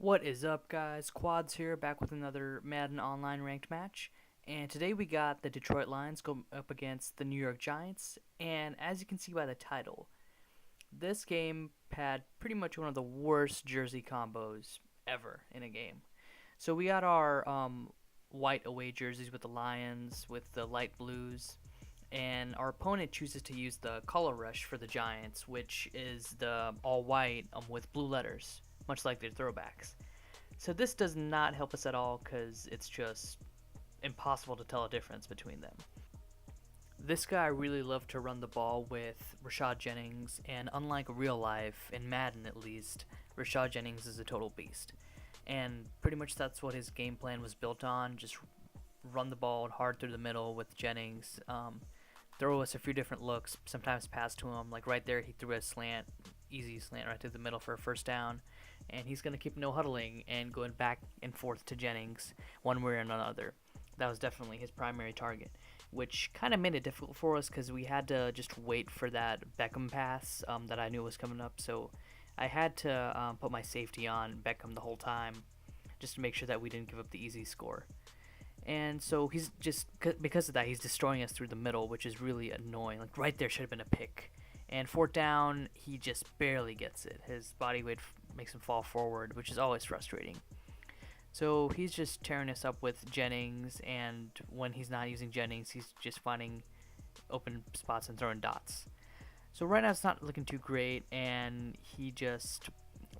What is up, guys? Quads here, back with another Madden Online ranked match. And today we got the Detroit Lions going up against the New York Giants. And as you can see by the title, this game had pretty much one of the worst jersey combos ever in a game. So we got our white away jerseys with the Lions, with the light blues. And our opponent chooses to use the color rush for the Giants, which is the all white with blue letters, much like their throwbacks. So this does not help us at all because it's just impossible to tell a difference between them. This guy really loved to run the ball with Rashad Jennings, and unlike real life, in Madden at least, Rashad Jennings is a total beast. And pretty much that's what his game plan was built on, just run the ball hard through the middle with Jennings, throw us a few different looks, sometimes pass to him, like right there he threw a slant, easy slant right through the middle for a first down, and he's going to keep no huddling and going back and forth to Jennings one way or another. That was definitely his primary target, which kind of made it difficult for us because we had to just wait for that Beckham pass that I knew was coming up. So I had to put my safety on Beckham the whole time just to make sure that we didn't give up the easy score. And so he's just, because of that, he's destroying us through the middle, which is really annoying. Like right there should have been a pick. And fourth down, he just barely gets it. His body weight makes him fall forward, which is always frustrating. So he's just tearing us up with Jennings, and when he's not using Jennings, he's just finding open spots and throwing dots. So right now it's not looking too great, and he just,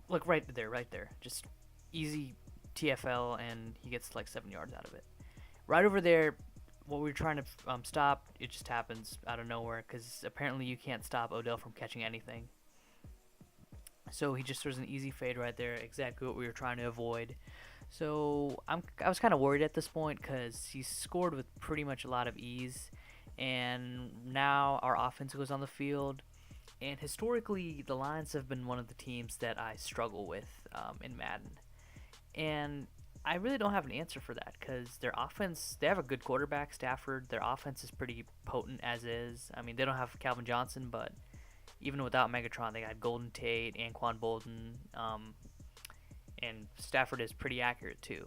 look right there, just easy TFL, and he gets like 7 yards out of it. Right over there, what we were trying to stop, it just happens out of nowhere, because apparently you can't stop Odell from catching anything. So he just throws an easy fade right there, exactly what we were trying to avoid. So I was kind of worried at this point because he scored with pretty much a lot of ease, and now our offense goes on the field. And historically, the Lions have been one of the teams that I struggle with in Madden, and I really don't have an answer for that because their offense, they have a good quarterback, Stafford. Their offense is pretty potent as is. I mean, they don't have Calvin Johnson, but even without Megatron, they got Golden Tate, Anquan Bolden, and Stafford is pretty accurate too.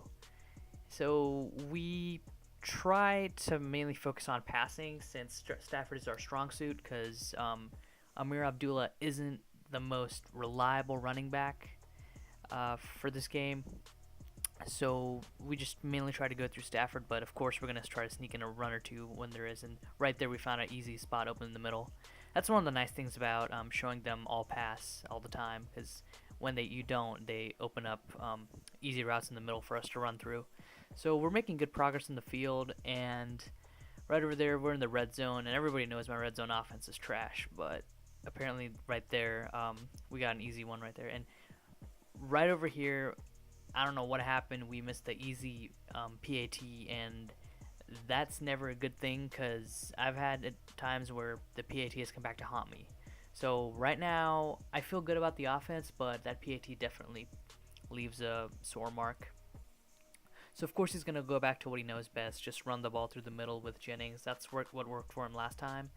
So we try to mainly focus on passing since Stafford is our strong suit because Amir Abdullah isn't the most reliable running back for this game. So we just mainly try to go through Stafford, but of course we're going to try to sneak in a run or two when there is. And right there we found an easy spot open in the middle. That's one of the nice things about showing them all pass all the time, because when you don't, they open up easy routes in the middle for us to run through. So we're making good progress in the field, and right over there we're in the red zone, and everybody knows my red zone offense is trash, but apparently right there we got an easy one right there. And right over here, I don't know what happened. We missed the easy PAT, and that's never a good thing because I've had times where the PAT has come back to haunt me. So right now, I feel good about the offense, but that PAT definitely leaves a sore mark. So of course he's going to go back to what he knows best, just run the ball through the middle with Jennings. That's what worked for him last time,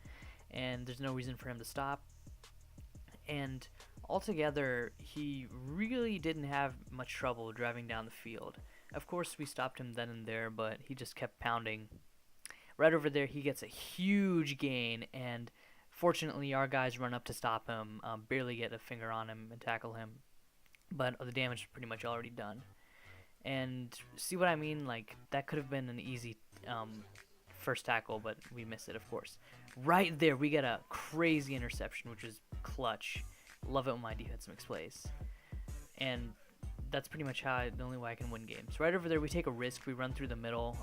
and there's no reason for him to stop. And altogether, he really didn't have much trouble driving down the field. Of course, we stopped him then and there, but he just kept pounding. Right over there, he gets a huge gain, and fortunately, our guys run up to stop him, barely get a finger on him and tackle him. But the damage is pretty much already done. And see what I mean? Like, that could have been an easy first tackle, but we missed it, of course. Right there, we get a crazy interception, which is clutch. Love it when my defense makes plays. And that's pretty much the only way I can win games. Right over there, we take a risk. We run through the middle.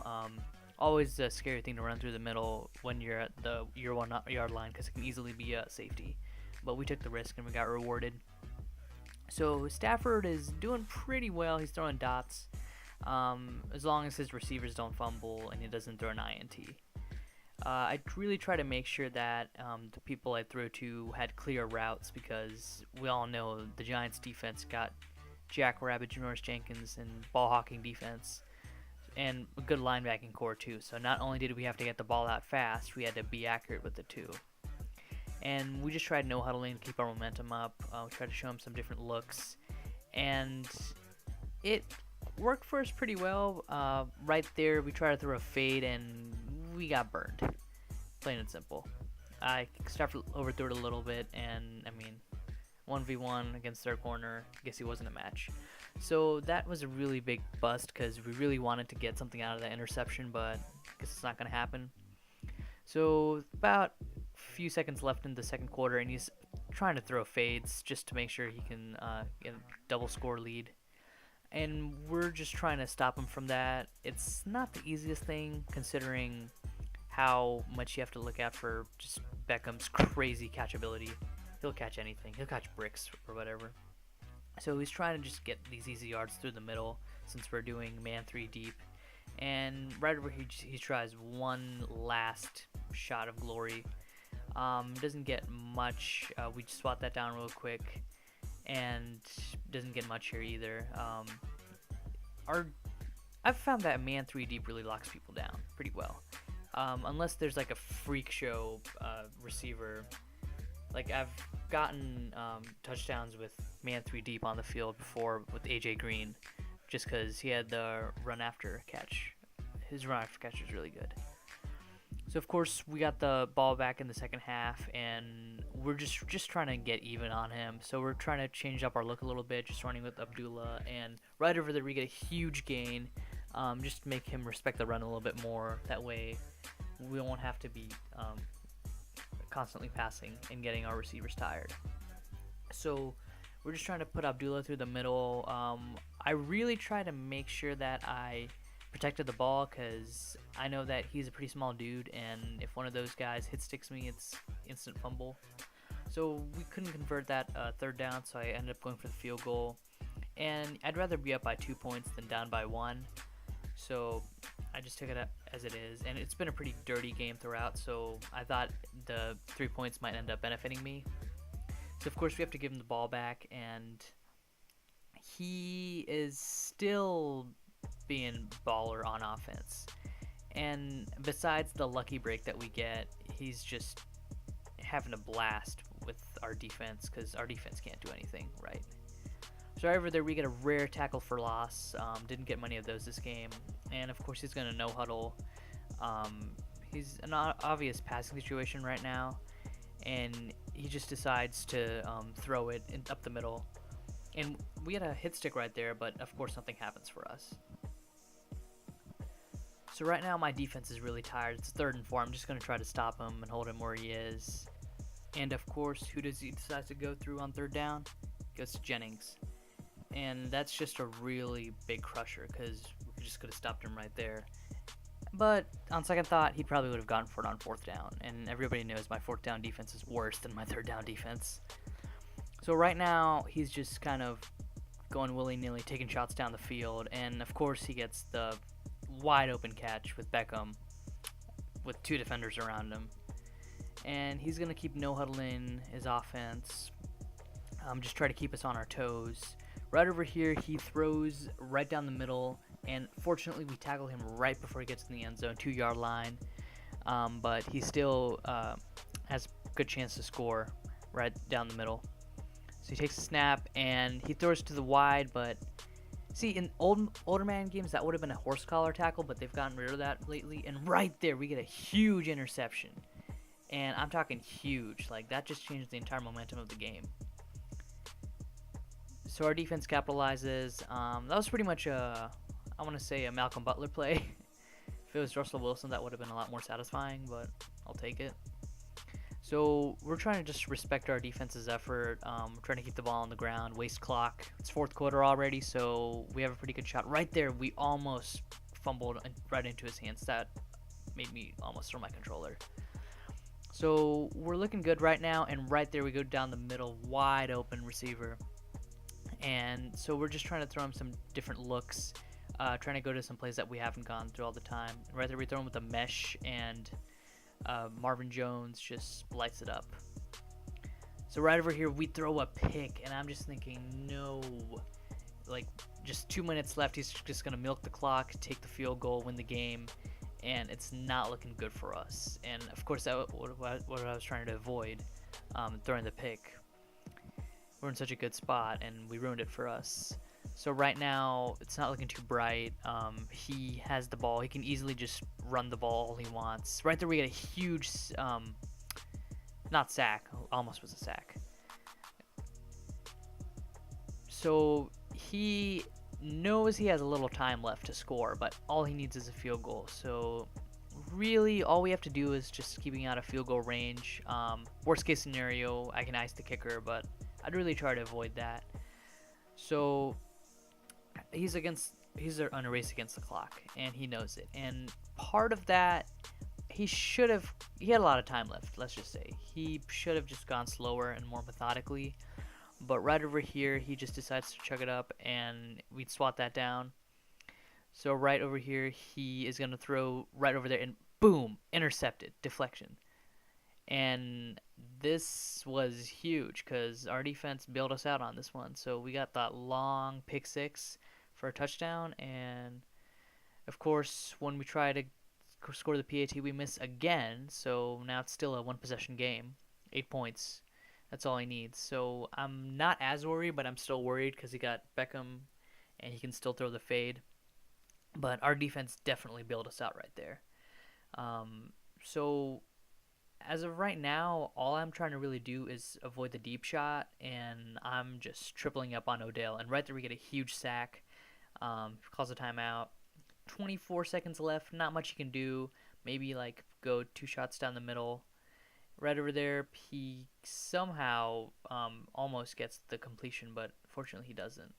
Always a scary thing to run through the middle when you're at your 1 yard line because it can easily be a safety. But we took the risk and we got rewarded. So Stafford is doing pretty well. He's throwing dots as long as his receivers don't fumble and he doesn't throw an INT. I really try to make sure that the people I throw to had clear routes because we all know the Giants defense got Jack Rabbit, Janoris Jenkins, and ball hawking defense, and a good linebacking core too. So not only did we have to get the ball out fast, we had to be accurate with it too. And we just tried no huddling to keep our momentum up. We tried to show him some different looks, and it worked for us pretty well. Right there, we tried to throw a fade and we got burned. Plain and simple. I stepped overthrew it a little bit, and I mean, 1v1 against their corner. I guess he wasn't a match. So that was a really big bust because we really wanted to get something out of that interception, but I guess it's not going to happen. So about a few seconds left in the second quarter, and he's trying to throw fades just to make sure he can get a double score lead. And we're just trying to stop him from that. It's not the easiest thing considering how much you have to look out for just Beckham's crazy catchability. He'll catch anything. He'll catch bricks or whatever. So he's trying to just get these easy yards through the middle since we're doing man 3 deep. And right over here, he tries one last shot of glory. Doesn't get much. We just swat that down real quick. And doesn't get much here either. I've found that man 3 deep really locks people down pretty well. Unless there's like a freak show receiver. Like I've gotten touchdowns with man 3 deep on the field before with AJ Green, just because he had the run after catch. His run after catch was really good. So of course we got the ball back in the second half, and we're just trying to get even on him. So we're trying to change up our look a little bit, just running with Abdullah, and right over there we get a huge gain, just to make him respect the run a little bit more. That way we won't have to be constantly passing and getting our receivers tired. So we're just trying to put Abdullah through the middle. I really try to make sure that I protected the ball because I know that he's a pretty small dude, and if one of those guys hit sticks me, it's instant fumble. So we couldn't convert that third down, so I ended up going for the field goal. And I'd rather be up by 2 points than down by 1. So I just took it as it is, and it's been a pretty dirty game throughout, so I thought the 3 points might end up benefiting me. So of course we have to give him the ball back, and he is still being baller on offense. And besides the lucky break that we get, he's just having a blast with our defense because our defense can't do anything right. So over there we get a rare tackle for loss. Didn't get many of those this game. And of course he's going to no huddle. He's an obvious passing situation right now. And he just decides to throw it up the middle. And we had a hit stick right there, but of course nothing happens for us. So right now my defense is really tired. It's 3rd and 4. I'm just going to try to stop him and hold him where he is. And of course, who does he decide to go through on 3rd down? Goes to Jennings. And that's just a really big crusher because we just could have stopped him right there. But on second thought, he probably would have gone for it on 4th down. And everybody knows my 4th down defense is worse than my 3rd down defense. So right now, he's just kind of going willy-nilly, taking shots down the field. And of course, he gets the wide open catch with Beckham with 2 defenders around him. And he's going to keep no-huddling his offense. Just try to keep us on our toes. Right over here, he throws right down the middle, and fortunately we tackle him right before he gets in the end zone, 2-yard line. But he still has a good chance to score right down the middle. So he takes a snap, and he throws to the wide, but see, in older man games, that would have been a horse collar tackle, but they've gotten rid of that lately. And right there, we get a huge interception. And I'm talking huge. Like, that just changed the entire momentum of the game. So our defense capitalizes. That was pretty much I want to say a Malcolm Butler play. If it was Russell Wilson, that would have been a lot more satisfying, but I'll take it. So we're trying to just respect our defense's effort. We're trying to keep the ball on the ground, waste clock. It's 4th quarter already, so we have a pretty good shot. Right there, we almost fumbled right into his hands. That made me almost throw my controller. So we're looking good right now, and right there we go down the middle, wide open receiver. And so we're just trying to throw him some different looks, trying to go to some plays that we haven't gone through all the time. Right there we throw him with a mesh, and Marvin Jones just lights it up. So right over here we throw a pick, and I'm just thinking, no. Like, just 2 minutes left, he's just going to milk the clock, take the field goal, win the game. And it's not looking good for us. And of course, that what I was trying to avoid, throwing the pick. We're in such a good spot, and we ruined it for us. So right now, it's not looking too bright. He has the ball. He can easily just run the ball all he wants. Right there, we get a huge, not sack. Almost was a sack. So he knows he has a little time left to score, but all he needs is a field goal. So really, all we have to do is just keeping out of field goal range. Worst case scenario, I can ice the kicker, but I'd really try to avoid that. So he's on a race against the clock, and he knows it. And part of that, he had a lot of time left. Let's just say he should have just gone slower and more methodically. But right over here, he just decides to chug it up, and we'd swat that down. So right over here, he is gonna throw right over there, and boom, intercepted, deflection. And this was huge because our defense bailed us out on this one. So we got that long pick six for a touchdown, and of course, when we try to score the PAT, we miss again. So now it's still a one possession game, 8 points. That's all he needs. So I'm not as worried, but I'm still worried because he got Beckham, and he can still throw the fade. But our defense definitely bailed us out right there. So as of right now, all I'm trying to really do is avoid the deep shot, and I'm just tripling up on Odell. And right there, we get a huge sack. Calls a timeout. 24 seconds left. Not much you can do. Maybe like go 2 shots down the middle. Right over there, he somehow almost gets the completion, but fortunately he doesn't.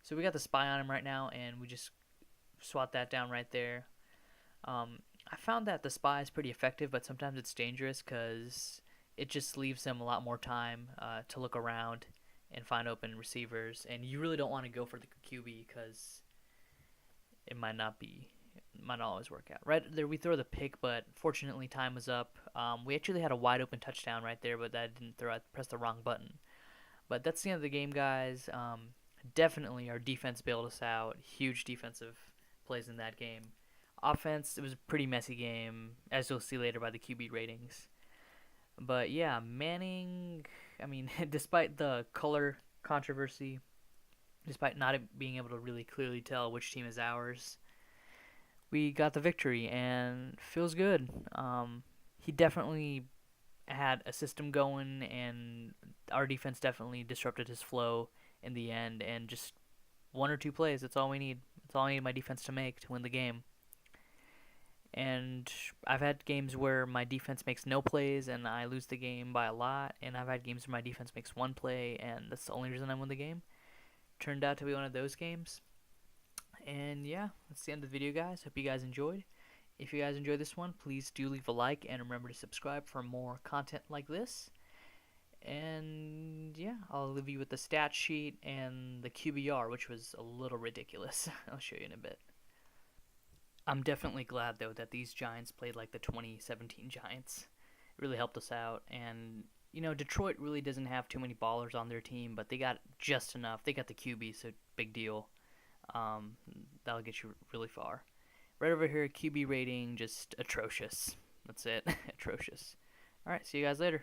So we got the spy on him right now, and we just swat that down right there. I found that the spy is pretty effective, but sometimes it's dangerous because it just leaves them a lot more time to look around and find open receivers. And you really don't want to go for the QB because it might not always work out. Right there, we throw the pick, but fortunately time was up. We actually had a wide open touchdown right there, but that didn't throw. I pressed the wrong button. But that's the end of the game, guys. Definitely our defense bailed us out. Huge defensive plays in that game. Offense, it was a pretty messy game, as you'll see later by the QB ratings. But yeah, Manning, I mean, despite the color controversy, despite not being able to really clearly tell which team is ours, we got the victory and feels good. He definitely had a system going, and our defense definitely disrupted his flow in the end. And just 1 or 2 plays, that's all we need. That's all I need my defense to make to win the game. And I've had games where my defense makes no plays and I lose the game by a lot. And I've had games where my defense makes 1 play and that's the only reason I won the game. Turned out to be one of those games. And yeah, that's the end of the video, guys. Hope you guys enjoyed. If you guys enjoyed this one, please do leave a like and remember to subscribe for more content like this. And yeah, I'll leave you with the stat sheet and the QBR, which was a little ridiculous. I'll show you in a bit. I'm definitely glad, though, that these Giants played like the 2017 Giants. It really helped us out. And, you know, Detroit really doesn't have too many ballers on their team, but they got just enough. They got the QB, so big deal. That'll get you really far. Right over here, QB rating, just atrocious. That's it. Atrocious. All right, see you guys later.